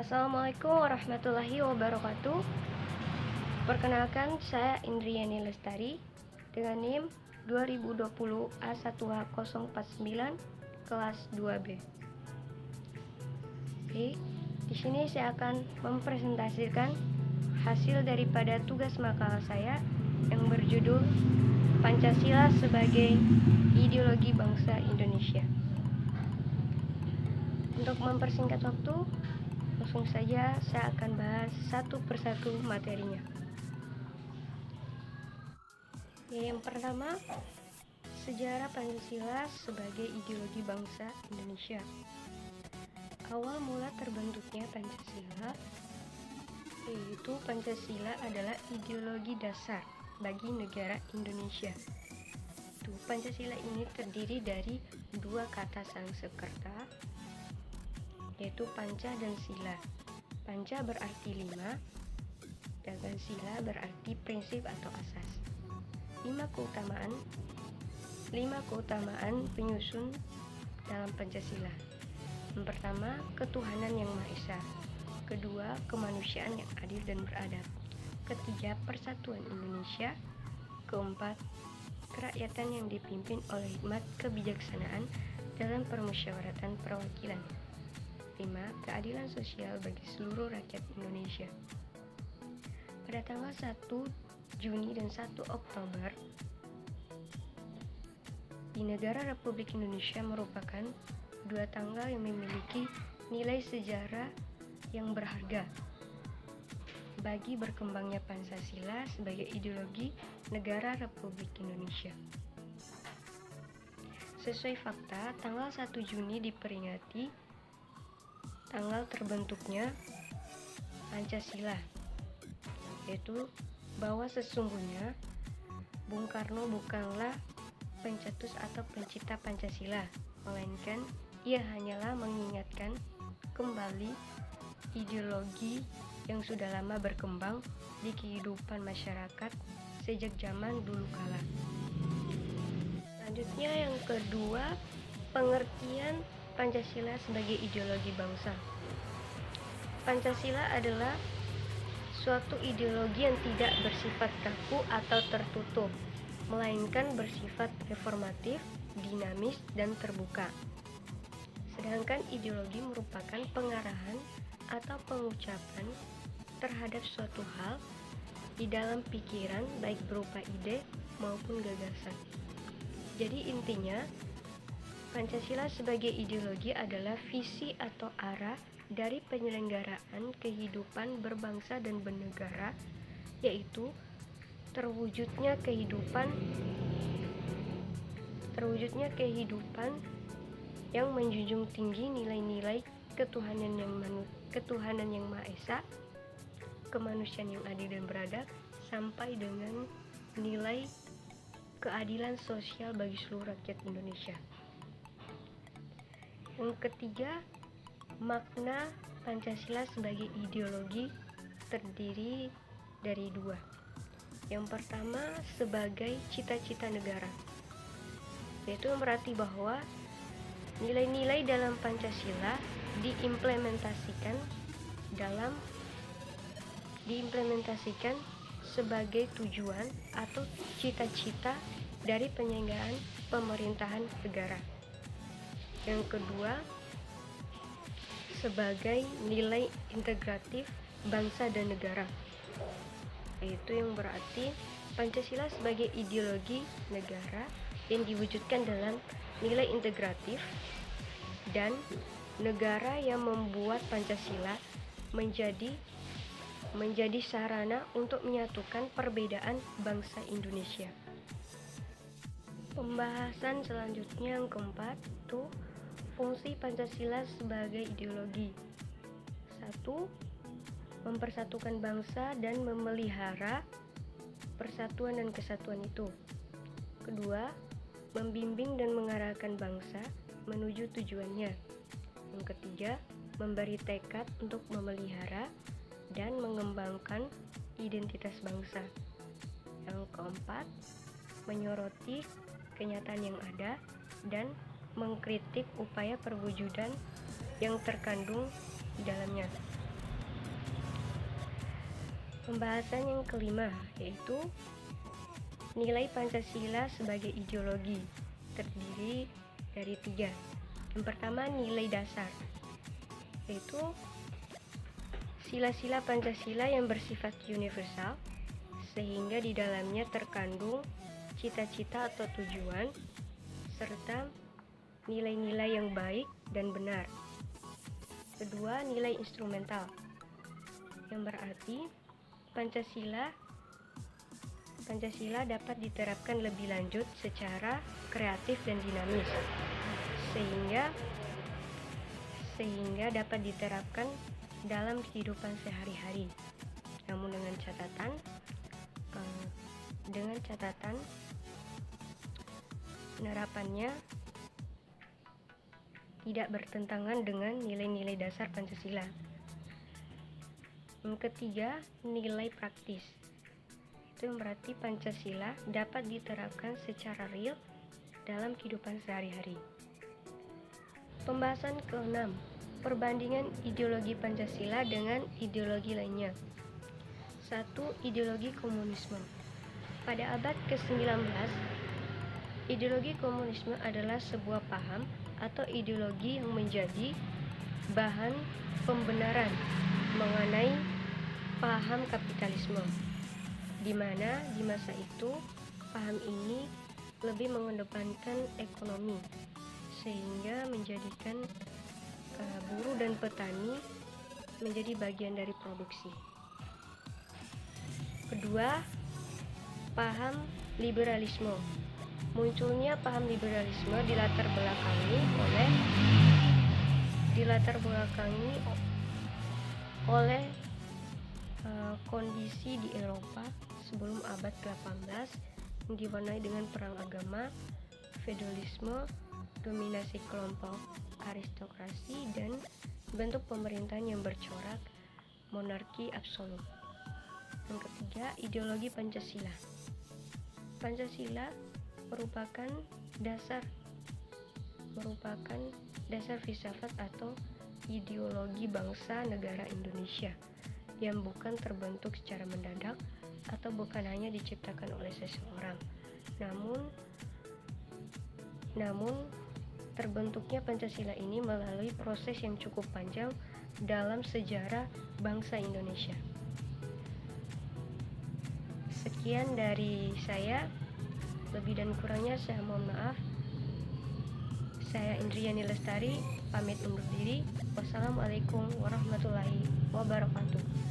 Assalamualaikum warahmatullahi wabarakatuh. Perkenalkan, saya Indriani Lestari dengan NIM 2020 A1H049 kelas 2B. Oke, di sini saya akan mempresentasikan hasil daripada tugas makalah saya yang berjudul Pancasila sebagai Ideologi Bangsa Indonesia. Untuk mempersingkat waktu, langsung saja saya akan bahas satu persatu materinya. Yang pertama, sejarah Pancasila sebagai ideologi bangsa Indonesia. Awal mula terbentuknya Pancasila, yaitu Pancasila adalah ideologi dasar bagi negara Indonesia. Pancasila ini terdiri dari dua kata Sanskerta, yaitu panca dan sila. Panca berarti 5, sedangkan sila berarti prinsip atau asas. 5 keutamaan penyusun dalam Pancasila. Yang pertama, ketuhanan yang Maha Esa. Kedua, kemanusiaan yang adil dan beradab. Ketiga, persatuan Indonesia. Keempat, kerakyatan yang dipimpin oleh hikmat kebijaksanaan dalam permusyawaratan perwakilan. 5. Keadilan sosial bagi seluruh rakyat Indonesia. Pada tanggal 1 Juni dan 1 Oktober, di negara Republik Indonesia merupakan dua tanggal yang memiliki nilai sejarah yang berharga bagi berkembangnya Pancasila sebagai ideologi negara Republik Indonesia. Sesuai fakta, tanggal 1 Juni diperingati tanggal terbentuknya Pancasila, yaitu bahwa sesungguhnya Bung Karno bukanlah pencetus atau pencipta Pancasila, melainkan ia hanyalah mengingatkan kembali ideologi yang sudah lama berkembang di kehidupan masyarakat sejak zaman dulu kala. Selanjutnya yang kedua, pengertian Pancasila sebagai ideologi bangsa. Pancasila adalah suatu ideologi yang tidak bersifat kaku atau tertutup, melainkan bersifat reformatif, dinamis, dan terbuka. Sedangkan ideologi merupakan pengarahan atau pengucapan terhadap suatu hal di dalam pikiran, baik berupa ide maupun gagasan. Jadi intinya, Pancasila sebagai ideologi adalah visi atau arah dari penyelenggaraan kehidupan berbangsa dan bernegara, yaitu terwujudnya kehidupan yang menjunjung tinggi nilai-nilai ketuhanan yang Maha Esa, kemanusiaan yang adil dan beradab, sampai dengan nilai keadilan sosial bagi seluruh rakyat Indonesia. Yang ketiga, makna Pancasila sebagai ideologi terdiri dari dua. Yang pertama, sebagai cita-cita negara, yaitu berarti bahwa nilai-nilai dalam Pancasila diimplementasikan sebagai tujuan atau cita-cita dari penyelenggaraan pemerintahan negara. Yang kedua, sebagai nilai integratif bangsa dan negara, yaitu yang berarti Pancasila sebagai ideologi negara yang diwujudkan dalam nilai integratif dan negara yang membuat Pancasila menjadi sarana untuk menyatukan perbedaan bangsa Indonesia. Pembahasan selanjutnya yang keempat, itu fungsi Pancasila sebagai ideologi. 1. Mempersatukan bangsa dan memelihara persatuan dan kesatuan itu. Kedua, membimbing dan mengarahkan bangsa menuju tujuannya. Yang ketiga, memberi tekad untuk memelihara dan mengembangkan identitas bangsa. Yang keempat, menyoroti kenyataan yang ada dan mengkritik upaya perwujudan yang terkandung di dalamnya. Pembahasan yang kelima yaitu nilai Pancasila sebagai ideologi, terdiri dari 3. Yang pertama, nilai dasar, yaitu sila-sila Pancasila yang bersifat universal, sehingga di dalamnya terkandung cita-cita atau tujuan, serta nilai-nilai yang baik dan benar. Kedua, nilai instrumental, yang berarti Pancasila dapat diterapkan lebih lanjut secara kreatif dan dinamis, sehingga dapat diterapkan dalam kehidupan sehari-hari. Namun dengan catatan penerapannya tidak bertentangan dengan nilai-nilai dasar Pancasila. Yang ketiga, nilai praktis. Itu berarti Pancasila dapat diterapkan secara real dalam kehidupan sehari-hari. Pembahasan ke-6, perbandingan ideologi Pancasila dengan ideologi lainnya. 1. Ideologi komunisme. Pada abad ke-19, ideologi komunisme adalah sebuah paham atau ideologi yang menjadi bahan pembenaran mengenai paham kapitalisme, di mana di masa itu paham ini lebih mengedepankan ekonomi, sehingga menjadikan buruh dan petani menjadi bagian dari produksi. Kedua, paham liberalisme. Munculnya paham liberalisme dilatar belakangi oleh kondisi di Eropa sebelum abad ke-18 yang diwarnai dengan perang agama, feodalisme, dominasi kelompok aristokrasi, dan bentuk pemerintahan yang bercorak monarki absolut. Yang ketiga, ideologi Pancasila. Pancasila merupakan dasar filsafat atau ideologi bangsa negara Indonesia yang bukan terbentuk secara mendadak atau bukan hanya diciptakan oleh seseorang, namun terbentuknya Pancasila ini melalui proses yang cukup panjang dalam sejarah bangsa Indonesia. Sekian dari saya, lebih dan kurangnya saya mohon maaf. Saya Indriani Lestari, pamit undur diri. Wassalamualaikum warahmatullahi wabarakatuh.